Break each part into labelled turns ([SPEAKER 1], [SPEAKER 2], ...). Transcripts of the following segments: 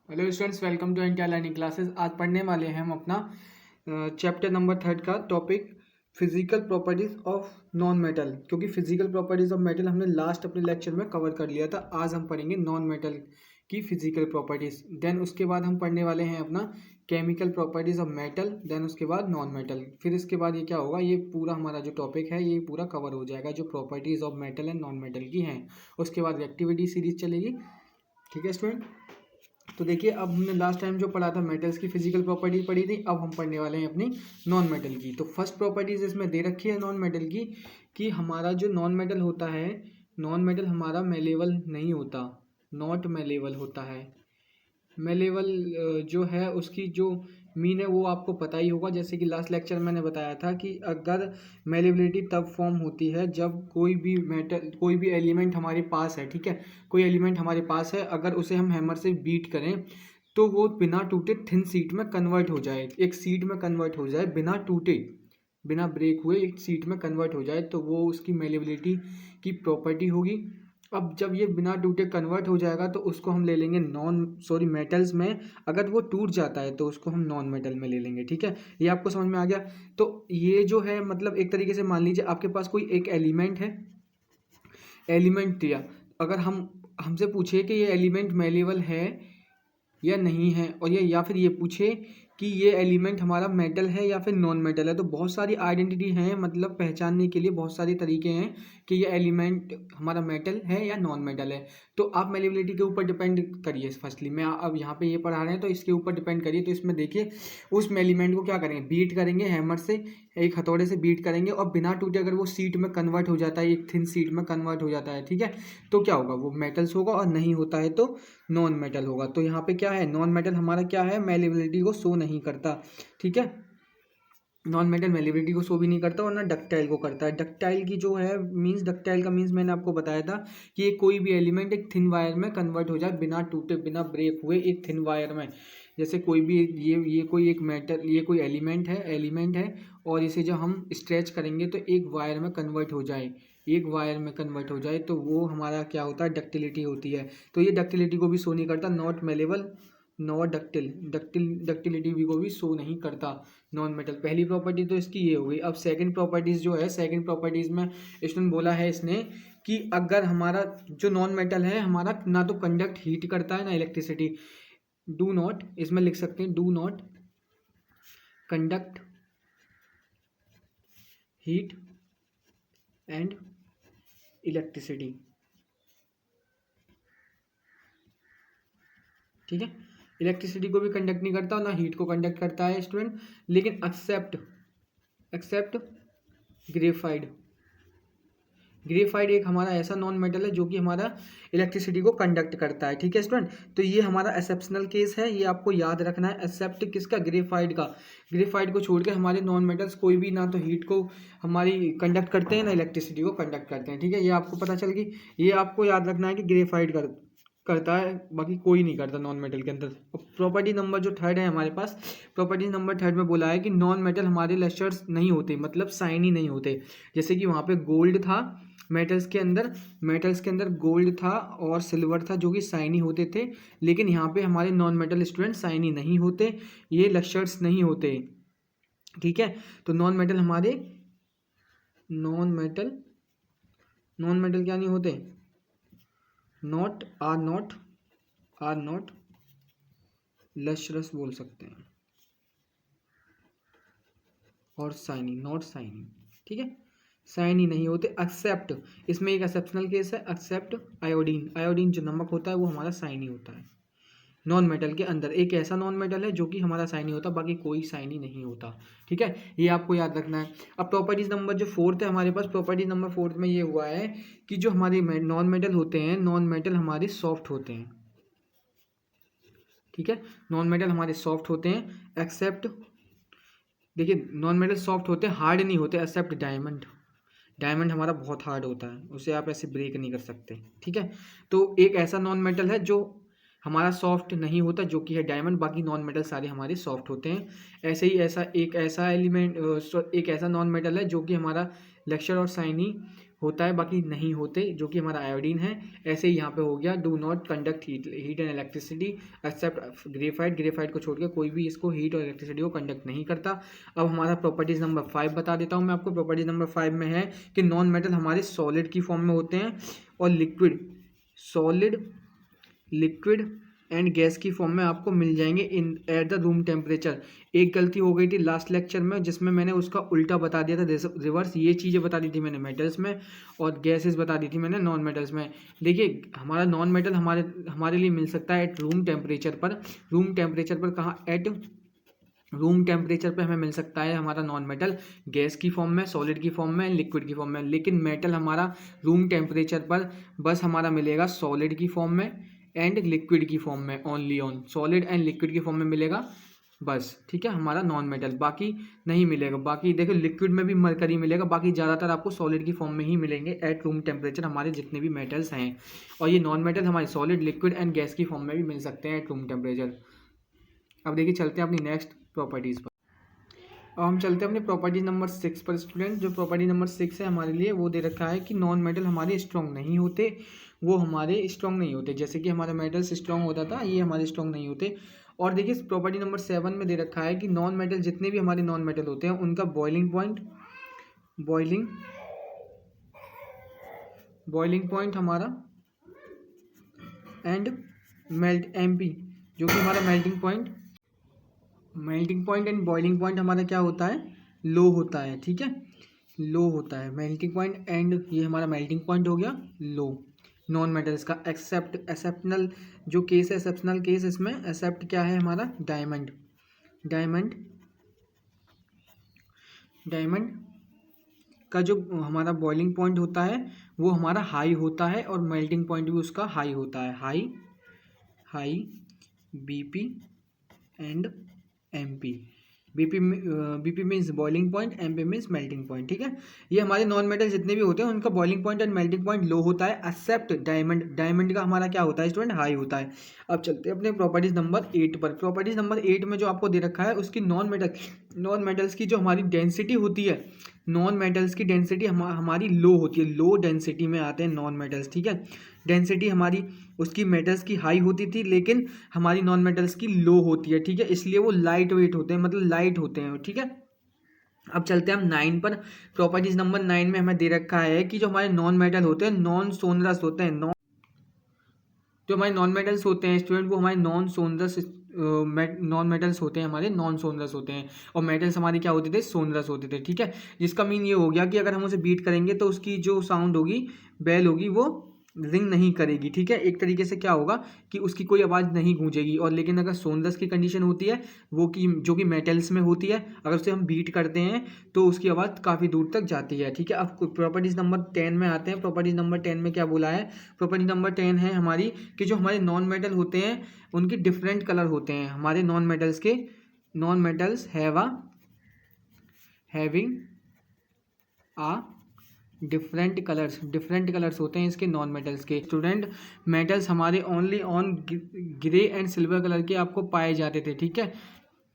[SPEAKER 1] Hello students, welcome to entire learning classes. आज पढ़ने वाले हैं हम अपना चैप्टर नंबर 3 का topic physical properties of non metal. क्योंकि फिजिकल प्रॉपर्टीज ऑफ मेटल हमने लास्ट अपने लेक्चर में कवर कर लिया था। आज हम पढ़ेंगे नॉन मेटल की फिजिकल प्रॉपर्टीज। देन उसके बाद हम पढ़ने वाले हैं अपना chemical properties of metal. Then उसके बाद नॉन मेटल। फिर इसके बाद ये क्या होगा, ये पूरा हमारा जो टॉपिक है ये पूरा कवर हो जाएगा जो properties of metal and non metal की हैं। उसके बाद रिएक्टिविटी सीरीज चलेगी। ठीक है स्टूडेंट, तो देखिए अब हमने लास्ट टाइम जो पढ़ा था मेटल्स की फिजिकल प्रॉपर्टीज पढ़ी थी। अब हम पढ़ने वाले हैं अपनी नॉन मेटल की। तो फर्स्ट प्रॉपर्टीज इसमें दे रखी है नॉन मेटल की कि हमारा जो नॉन मेटल होता है, नॉन मेटल हमारा मेलेबल नहीं होता, नॉट मेलेबल होता है। मेलेबल जो है उसकी जो मीन है वो आपको पता ही होगा। जैसे कि लास्ट लेक्चर मैंने बताया था कि अगर मेलेबिलिटी तब फॉर्म होती है जब कोई भी मेटल, कोई भी एलिमेंट हमारे पास है, ठीक है, कोई एलिमेंट हमारे पास है, अगर उसे हम हैमर से बीट करें तो वो बिना टूटे थिन शीट में कन्वर्ट हो जाए, एक शीट में कन्वर्ट हो जाए, बिना टूटे, बिना ब्रेक हुए एक शीट में कन्वर्ट हो जाए, तो वो उसकी मेलेबिलिटी की प्रॉपर्टी होगी। अब जब ये बिना टूटे कन्वर्ट हो जाएगा तो उसको हम ले लेंगे मेटल्स में। अगर वो टूट जाता है तो उसको हम नॉन मेटल में ले लेंगे। ठीक है, ये आपको समझ में आ गया। तो ये जो है मतलब एक तरीके से मान लीजिए आपके पास कोई एक एलिमेंट है, एलिमेंट दिया, अगर हम हमसे पूछे कि ये एलिमेंट मेलेबल है या नहीं है, और ये या फिर ये पूछे कि ये एलिमेंट हमारा मेटल है या फिर नॉन मेटल है, तो बहुत सारी आइडेंटिटी हैं, मतलब पहचानने के लिए बहुत सारे तरीके हैं कि ये एलिमेंट हमारा मेटल है या नॉन मेटल है। तो आप मेलेबिलिटी के ऊपर डिपेंड करिए। फर्स्टली मैं अब यहाँ पे ये पढ़ा रहे हैं तो इसके ऊपर डिपेंड करिए। तो इसमें देखिए उस एलिमेंट को क्या करेंगे, बीट करेंगे हैमर से, एक हथौड़े से बीट करेंगे, और बिना टूटे अगर वो सीट में कन्वर्ट हो जाता है, एक थिन सीट में कन्वर्ट हो जाता है, ठीक है, तो क्या होगा, वो मेटल्स होगा, और नहीं होता है तो नॉन मेटल होगा। तो यहाँ पे क्या है, नॉन मेटल हमारा क्या है, मेलेबिलिटी को शो नहीं करता। ठीक है, नॉन मेटल मेलेबिलिटी को शो भी नहीं करता और ना डक्टाइल को करता है। डक्टाइल की जो है मीन्स, डक्टाइल का मीन्स मैंने आपको बताया था कि ये कोई भी एलिमेंट एक थिन वायर में कन्वर्ट हो जाए बिना टूटे, बिना ब्रेक हुए, एक थिन वायर में। जैसे कोई भी ये कोई एक मेटल, ये कोई एलिमेंट है, और इसे जब हम स्ट्रेच करेंगे तो एक वायर में कन्वर्ट हो जाए, एक वायर में कन्वर्ट हो जाए, तो वो हमारा क्या होता है, डक्टिलिटी होती है। तो ये डक्टिलिटी को भी शो नहीं करता, नॉट मेलेबल, नॉट डक्टिलिटी भी को भी शो नहीं करता नॉन मेटल। पहली प्रॉपर्टी तो इसकी ये हो गई। अब सेकंड प्रॉपर्टीज जो है, सेकंड प्रॉपर्टीज में इसने बोला है इसने कि अगर हमारा जो नॉन मेटल है हमारा ना तो कंडक्ट हीट करता है ना इलेक्ट्रिसिटी, डू नॉट, इसमें लिख सकते हैं do not conduct heat and electricity. ठीक है, इलेक्ट्रिसिटी को भी कंडक्ट नहीं करता, ना हीट को कंडक्ट करता है स्टूडेंट, लेकिन एक्सेप्ट एक्सेप्ट ग्रेफाइड। ग्रेफाइड एक हमारा ऐसा नॉन मेटल है जो कि हमारा इलेक्ट्रिसिटी को कंडक्ट करता है। ठीक है स्टूडेंट, तो ये हमारा एक्सेप्शनल केस है, ये आपको याद रखना है। एक्सेप्ट किसका, ग्रेफाइड का। ग्रेफाइड को छोड़ के हमारे नॉन मेटल्स कोई भी ना तो हीट को हमारी कंडक्ट करते हैं ना इलेक्ट्रिसिटी को कंडक्ट करते हैं। ठीक है, ये आपको पता चल गई। ये आपको याद रखना है कि ग्रेफाइड करता है, बाकी कोई नहीं करता नॉन मेटल के अंदर। प्रॉपर्टी नंबर जो थर्ड है हमारे पास, प्रॉपर्टी नंबर थर्ड में बोला है कि नॉन मेटल हमारे लस्टर्स नहीं होते, मतलब शाइनी नहीं होते। जैसे कि वहाँ पे गोल्ड था, मेटल्स के अंदर गोल्ड था और सिल्वर था जो कि शाइनी होते थे, लेकिन यहाँ पे हमारे नॉन मेटल स्टूडेंट शाइनी नहीं होते, ये लस्टर्स नहीं होते। ठीक है, तो नॉन मेटल हमारे नॉन मेटल क्या नहीं होते, नॉट आर नॉट लश्रस बोल सकते हैं, और शाइनी, नॉट शाइनी। ठीक है, शाइनी नहीं होते। एक्सेप्ट, इसमें एक एक्सेप्शनल केस है, एक्सेप्ट आयोडीन। आयोडीन जो नमक होता है वो हमारा शाइनी होता है। नॉन मेटल के अंदर एक ऐसा नॉन मेटल है जो कि हमारा शाइनी होता, बाकी कोई शाइनी नहीं होता। ठीक है, ये आपको याद रखना है। अब प्रॉपर्टीज नंबर जो फोर्थ है हमारे पास, प्रॉपर्टी नंबर फोर्थ में ये हुआ है कि जो हमारे नॉन मेटल होते हैं, नॉन मेटल हमारे सॉफ्ट होते हैं। ठीक है, नॉन मेटल हमारे सॉफ्ट होते हैं, एक्सेप्ट, देखिए नॉन मेटल सॉफ्ट होते हैं, हार्ड नहीं होते, एक्सेप्ट डायमंड। डायमंड हमारा बहुत हार्ड होता है, उसे आप ऐसे ब्रेक नहीं कर सकते। ठीक है, तो एक ऐसा नॉन मेटल है जो हमारा सॉफ्ट नहीं होता जो कि है डायमंड, बाकी नॉन मेटल सारे हमारे सॉफ्ट होते हैं। ऐसे ही एक ऐसा एलिमेंट, एक ऐसा नॉन मेटल है जो कि हमारा लेक्चर और शाइनी होता है, बाकी नहीं होते, जो कि हमारा आयोडीन है। ऐसे ही यहाँ पे हो गया do not conduct heat and electricity except graphite, graphite को छोड़ के कोई भी इसको हीट और इलेक्ट्रिसिटी को कंडक्ट नहीं करता। अब हमारा प्रॉपर्टीज नंबर 5 बता देता हूँ मैं आपको। प्रॉपर्टीज नंबर 5 में है कि नॉन मेटल हमारे सॉलिड की फॉर्म में होते हैं और liquid, solid, liquid and gas की फॉर्म में आपको मिल जाएंगे इन एट द रूम टेम्परेचर। एक गलती हो गई थी लास्ट लेक्चर में जिसमें मैंने उसका उल्टा बता दिया था, रिवर्स। ये चीज़ें बता दी थी मैंने मेटल्स में और गैसेस बता दी थी मैंने नॉन मेटल्स में। देखिए हमारा नॉन मेटल हमारे लिए मिल सकता है एट रूम टेम्परेचर पर। रूम टेम्परेचर पर कहाँ? एट रूम टेम्परेचर पे हमें मिल सकता है हमारा नॉन मेटल गैस की फॉर्म में, सॉलिड की फॉर्म में, लिक्विड की फॉर्म में। लेकिन मेटल हमारा रूम टेम्परेचर पर बस हमारा मिलेगा सॉलिड की फॉर्म में एंड लिक्विड की फॉर्म में, only on solid and liquid की फॉर्म में मिलेगा बस, ठीक है, हमारा नॉन मेटल। बाकी नहीं मिलेगा। बाकी देखो लिक्विड में भी मरकरी मिलेगा, बाकी ज़्यादातर आपको सॉलिड की फॉर्म में ही मिलेंगे एट रूम टेम्परेचर हमारे जितने भी मेटल्स हैं। और ये नॉन मेटल हमारे सॉलिड, लिक्विड एंड गैस की फॉर्म में भी मिल सकते हैं एट रूम टेम्परेचर। अब देखिए चलते हैं अपनी नेक्स्ट प्रॉपर्टीज़ पर। अब हम चलते हैं अपने प्रॉपर्टीज नंबर 6 पर स्टूडेंट। जो प्रॉपर्टी नंबर 6 है हमारे लिए, वो दे रखा है कि नॉन मेटल हमारे स्ट्रॉन्ग नहीं होते, वो हमारे स्ट्रॉन्ग नहीं होते। जैसे कि हमारा मेटल्स स्ट्रॉन्ग होता था, ये हमारे स्ट्रॉन्ग नहीं होते। और देखिए प्रॉपर्टी नंबर 7 में दे रखा है कि नॉन मेटल, जितने भी हमारे नॉन मेटल होते हैं उनका बॉइलिंग पॉइंट हमारा एंड मेल्ट MP, जो कि हमारा melting point and boiling point हमारा क्या होता है? लो होता है, ठीक है, लो होता है। मेल्टिंग पॉइंट एंड ये हमारा मेल्टिंग पॉइंट हो गया लो नॉन मेटल्स का। एक्सेप्शनल जो केस है, एक्सेप्शनल केस इसमें एक्सेप्ट क्या है हमारा? डायमंड का जो हमारा बॉइलिंग पॉइंट होता है वो हमारा हाई होता है और मेल्टिंग पॉइंट भी उसका हाई होता है। High BP and MP। BP means boiling point, MP means melting point, ठीक है। ये हमारे नॉन मेटल जितने भी होते हैं उनका boiling point and melting point low होता है, एक्सेप्ट डायमंड का हमारा क्या होता है स्टूडेंट? हाई होता है। अब चलते हैं अपने प्रॉपर्टीज नंबर 8 पर। प्रॉपर्टीज नंबर 8 में जो आपको दे रखा है उसकी नॉन मेटल्स की जो हमारी डेंसिटी होती है, नॉन मेटल्स की डेंसिटी हमारी लो होती है, लो डेंसिटी में आते हैं नॉन मेटल्स, ठीक है। डेंसिटी हमारी उसकी मेटल्स की हाई होती थी लेकिन हमारी नॉन मेटल्स की लो होती है, ठीक है, इसलिए वो लाइट वेट होते हैं, मतलब लाइट होते हैं, ठीक है। अब चलते हैं हम 9 पर। प्रॉपर्टीज नंबर 9 में हमें दे रखा है कि जो हमारे नॉन मेटल होते हैं, नॉन सोनरस होते हैं। जो हमारे नॉन मेटल्स होते हैं स्टूडेंट, वो हमारे नॉन मेटल्स होते हैं, हमारे नॉन सोनरस होते हैं। और मेटल्स हमारे क्या होते थे? सोनरस होते थे, ठीक है। जिसका मीन ये हो गया कि अगर हम उसे बीट करेंगे तो उसकी जो साउंड होगी, बेल होगी, वो रिंग नहीं करेगी, ठीक है। एक तरीके से क्या होगा कि उसकी कोई आवाज़ नहीं गूंजेगी। और लेकिन अगर सोनरस की कंडीशन होती है वो कि जो कि मेटल्स में होती है, अगर उसे हम बीट करते हैं तो उसकी आवाज़ काफ़ी दूर तक जाती है, ठीक है। अब प्रॉपर्टीज नंबर 10 में आते हैं। प्रॉपर्टीज नंबर 10 में क्या बोला है? प्रॉपर्टी नंबर 10 है हमारी कि जो हमारे नॉन मेटल होते हैं उनके डिफरेंट कलर होते हैं। हमारे नॉन मेटल्स हैविंग आ डिफरेंट कलर्स होते हैं इसके नॉन मेटल्स के। स्टूडेंट मेटल्स हमारे only on grey and silver colour के आपको पाए जाते थे, ठीक है।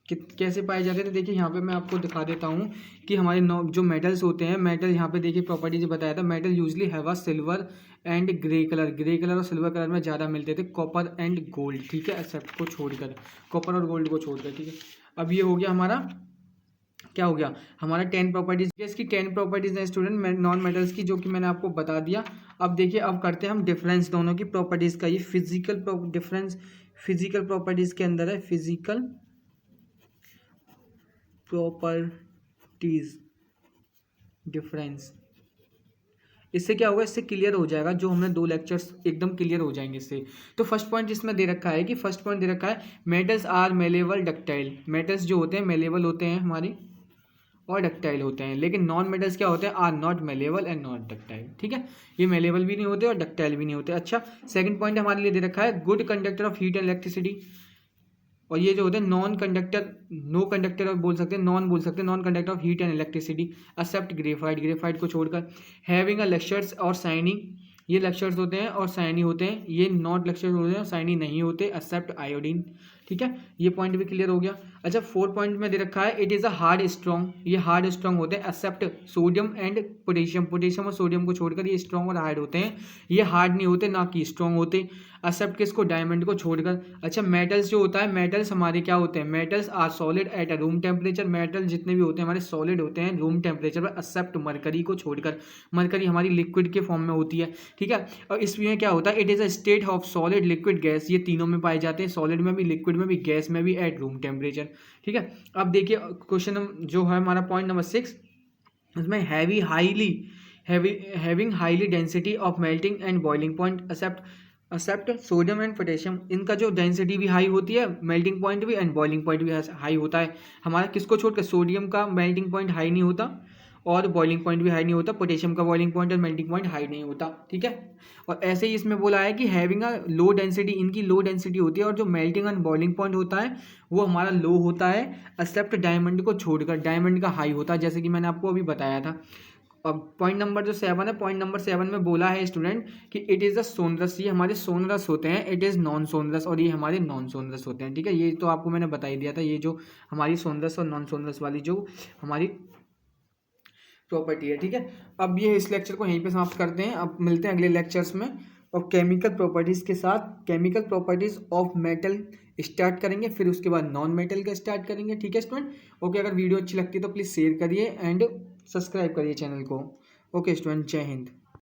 [SPEAKER 1] कैसे पाए जाते थे? देखिए यहाँ पे मैं आपको दिखा देता हूँ कि हमारे जो मेटल्स होते हैं, मेटल यहाँ पे देखिए प्रॉपर्टीज बताया था, metal usually have a silver and grey colour और सिल्वर कलर में ज़्यादा मिलते थे, कॉपर एंड गोल्ड, ठीक है, एक्सेप्ट को छोड़कर, कॉपर और गोल्ड को छोड़कर, ठीक है। अब ये हो गया हमारा, क्या हो गया हमारा 10 प्रॉपर्टीज। इसकी 10 प्रॉपर्टीज हैं स्टूडेंट नॉन मेटल्स की, जो कि मैंने आपको बता दिया। अब देखिए, अब करते हैं हम डिफरेंस दोनों की प्रॉपर्टीज का। ये फिजिकल प्रॉपर्टीज के अंदर है, फिजिकल प्रॉपर्टीज डिफरेंस। इससे क्या होगा? इससे क्लियर हो जाएगा, जो हमने 2 लेक्चर्स एकदम क्लियर हो जाएंगे इससे। तो फर्स्ट पॉइंट इसमें दे रखा है कि metals are malleable ductile. Metals जो होते हैं मेलेबल होते हैं हमारी और डक्टाइल होते हैं, लेकिन नॉन मेटल्स क्या होते हैं? Are not malleable and not ductile, ठीक है। ये मेलेबल भी नहीं होते और डक्टाइल भी नहीं होते। अच्छा, सेकंड पॉइंट हमारे लिए दे रखा है good conductor of heat and electricity. और ये जो होते हैं नॉन कंडक्टर बोल सकते हैं, non conductor of heat and electricity except graphite को छोड़कर। हैविंग अ लस्टर्स और शाइनिंग ये लेक्चर्स होते हैं और साइनी होते हैं, ये नॉट लेक्चर्स होते हैं और साइनी नहीं होते एक्सेप्ट आयोडीन। ठीक है, ये पॉइंट भी क्लियर हो गया। अच्छा 4 पॉइंट में दे रखा है it is a hard strong, ये हार्ड स्ट्रॉन्ग होते हैं except sodium and potassium, potassium और सोडियम को छोड़कर ये स्ट्रॉन्ग और हार्ड होते हैं, ये हार्ड नहीं होते ना कि स्ट्रॉन्ग होते, एक्सेप्ट किसको, डायमंड को छोड़कर। अच्छा मेटल्स जो होता है, मेटल्स हमारे क्या होते हैं, metals are solid at a room temperature, metal जितने भी होते हैं हमारे सॉलिड होते हैं रूम टेम्परेचर पर एक्सेप्ट मरकरी को छोड़कर, मरकरी हमारी लिक्विड के फॉर्म में होती है। ठीक है, और इसमें क्या होता है, it is a state of solid liquid gas, ये तीनों में पाए जाते हैं, सॉलिड में भी, लिक्विड में भी, गैस में भी एट रूम टेम्परेचर। ठीक है, अब देखिए क्वेश्चन जो है हमारा पॉइंट नंबर 6, उसमें having highly density of melting and boiling point accept sodium and potassium, इनका जो डेंसिटी भी हाई होती है, मेल्टिंग पॉइंट भी एंड बॉइलिंग पॉइंट भी हाई होता है हमारा, किसको छोड़कर, सोडियम का मेल्टिंग पॉइंट हाई नहीं होता और बॉइलिंग पॉइंट भी हाई नहीं होता, पोटेशियम का बॉइलिंग पॉइंट और मेल्टिंग पॉइंट हाई नहीं होता। ठीक है, और ऐसे ही इसमें बोला है कि हैविंग अ लो डेंसिटी, इनकी लो डेंसिटी होती है और जो मेल्टिंग एंड बॉइलिंग पॉइंट होता है वो हमारा लो होता है एक्सेप्ट डायमंड को छोड़कर, डायमंड का हाई होता है, जैसे कि मैंने आपको अभी बताया था। अब पॉइंट नंबर जो 7 है, पॉइंट नंबर 7 में बोला है स्टूडेंट कि इट इज़ द सोनरस, ये हमारे सोनरस होते हैं, इट इज़ नॉन सोनरस और ये हमारे नॉन सोनरस होते हैं। ठीक है, ये तो आपको मैंने बता ही दिया था, ये जो हमारी सोनरस और नॉन सोनरस वाली जो हमारी प्रॉपर्टी है। ठीक है, अब ये इस लेक्चर को यहीं पे समाप्त करते हैं, अब मिलते हैं अगले लेक्चर्स में और केमिकल प्रॉपर्टीज़ के साथ, chemical properties of metal start करेंगे, फिर उसके बाद नॉन मेटल का स्टार्ट करेंगे। ठीक है स्टूडेंट, ओके, अगर वीडियो अच्छी लगती है तो प्लीज़ शेयर करिए एंड सब्सक्राइब करिए चैनल को। ओके स्टूडेंट, जय हिंद।